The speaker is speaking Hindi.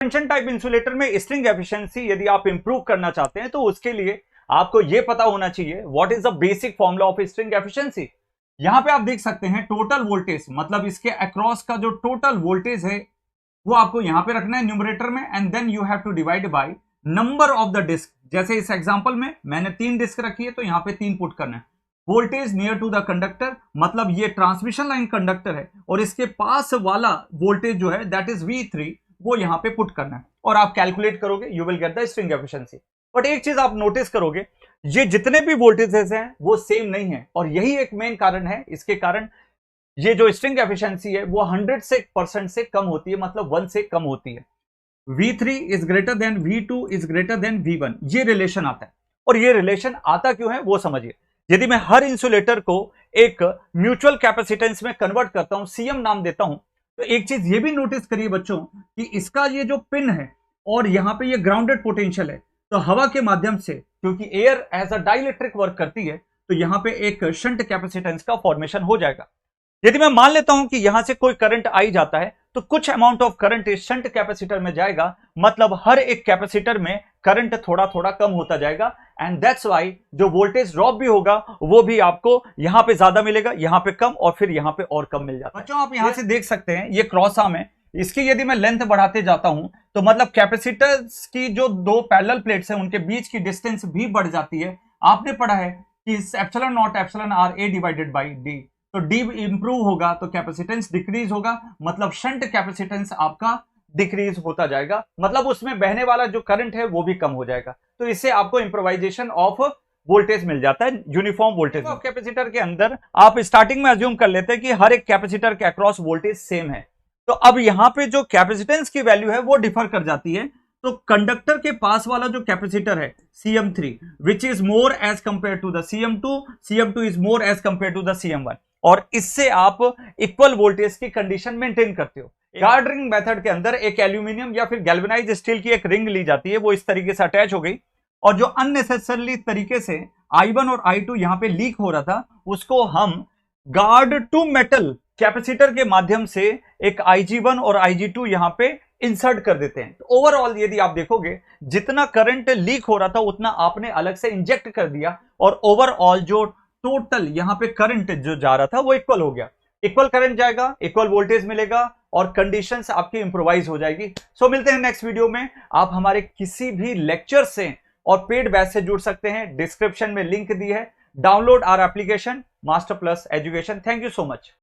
टेंशन टाइप इंसुलेटर में स्ट्रिंग एफिशिएंसी यदि आप इंप्रूव करना चाहते हैं तो उसके लिए आपको यह पता होना चाहिए what is the basic formula of string efficiency. यहां पे आप देख सकते हैं टोटल वोल्टेज, मतलब इसके अक्रॉस का जो टोटल वोल्टेज है वो आपको यहां पे रखना है न्यूमरेटर में, and then you have to divide by number of the disc. जैसे इस एग्जांपल में मैंने 3 डिस्क रखी है तो यहां पे 3 पुट करना है। Voltage near to the conductor, मतलब ये ट्रांसमिशन लाइन कंडक्टर है और इसके पास वाला वोल्टेज जो है दैट इज V3, वो यहां पे पुट करना है और आप कैलकुलेट करोगे, you will get the string efficiency. But एक चीज आप नोटिस करोगे, ये जितने भी वोल्टेजेस हैं वो सेम नहीं है और यही एक मेन कारण है। इसके कारण ये जो स्ट्रिंग एफिशिएंसी है वो 100% से कम होती है, मतलब 1 से कम होती है। V3 is greater than V2 is greater than V1, ये रिलेशन आता है। और ये रिलेशन आता क्यों है वो समझिए। यदि मैं हर इंसुलेटर को एक म्यूचुअल कैपेसिटेंस में कन्वर्ट करता हूं, CM नाम देता हूं, तो एक चीज ये भी नोटिस करिए बच्चों कि इसका ये जो पिन है और यहां पे ये ग्राउंडेड पोटेंशियल है, तो हवा के माध्यम से, क्योंकि air as a dielectric work करती है, तो यहां पे एक शंट कैपेसिटेंस का फॉर्मेशन हो जाएगा। यदि मैं मान लेता हूं कि यहां से कोई करंट आई जाता है तो कुछ अमाउंट ऑफ करंट इस शंट कैपेसिटर में जाएगा, मतलब हर एक कैपेसिटर में करंट थोड़ा थोड़ा कम होता जाएगा, एंड दैट्स व्हाई जो वोल्टेज ड्रॉप भी होगा वो भी आपको यहां पे ज्यादा मिलेगा, यहां पे कम और फिर यहां पे और कम मिल जाता है। बच्चों आप यहां से देख सकते हैं ये क्रॉस आर्म है, इसकी यदि मैं लेंथ बढ़ाते जाता हूं तो मतलब कैपेसिटर्स की जो 2 पैरेलल प्लेट्स हैं उनके बीच की डिस्टेंस भी बढ़ जाती है। आपने पढ़ा है कि epsilon naught epsilon R A divided by D, तो डी इंप्रूव होगा तो कैपेसिटेंस डिक्रीज होगा, मतलब शंट कैपेसिटेंस आपका डिक्रीज होता जाएगा, मतलब उसमें बहने वाला जो करंट है वो भी कम हो जाएगा। तो इससे आपको इंप्रोवाइजेशन ऑफ वोल्टेज मिल जाता है, यूनिफॉर्म वोल्टेज। कैपेसिटर के अंदर आप स्टार्टिंग में अज्यूम कर लेते हैं कि हर एक कैपेसिटर के अक्रॉस वोल्टेज सेम है, तो अब यहां पे जो कैपेसिटेंस की वैल्यू है वो डिफर कर जाती है। तो कंडक्टर के पास वाला जो कैपेसिटर है CM3 which is more as compare to the CM2 is more as compare to the CM1, और इससे आप इक्वल वोल्टेज की कंडीशन मेंटेन करते हो। गार्ड रिंग मेथड के अंदर एक एल्यूमिनियम या फिर गैल्वेनाइज स्टील की एक रिंग ली जाती है, वो इस तरीके से अटैच हो गई, और जो अननेसेसरली तरीके से I1 और I2 यहां पे लीक हो रहा था उसको हम गार्ड टू मेटल कैपेसिटर के माध्यम से एक IG1 और IG2 यहां पे इंसर्ट कर देते हैं। तो ओवरऑल यदि आप देखोगे जितना करंट लीक हो रहा था उतना आपने अलग से इंजेक्ट कर दिया, और ओवरऑल जो टोटल यहां पे करंट जो जा रहा था वो इक्वल हो गया। इक्वल करंट जाएगा, इक्वल वोल्टेज मिलेगा और कंडीशंस आपकी इंप्रोवाइज हो जाएगी। सो मिलते हैं नेक्स्ट वीडियो में। आप हमारे किसी भी लेक्चर से और पेड बैच से जुड़ सकते हैं, डिस्क्रिप्शन में लिंक दी है। Download our application master plus education. Thank you so much.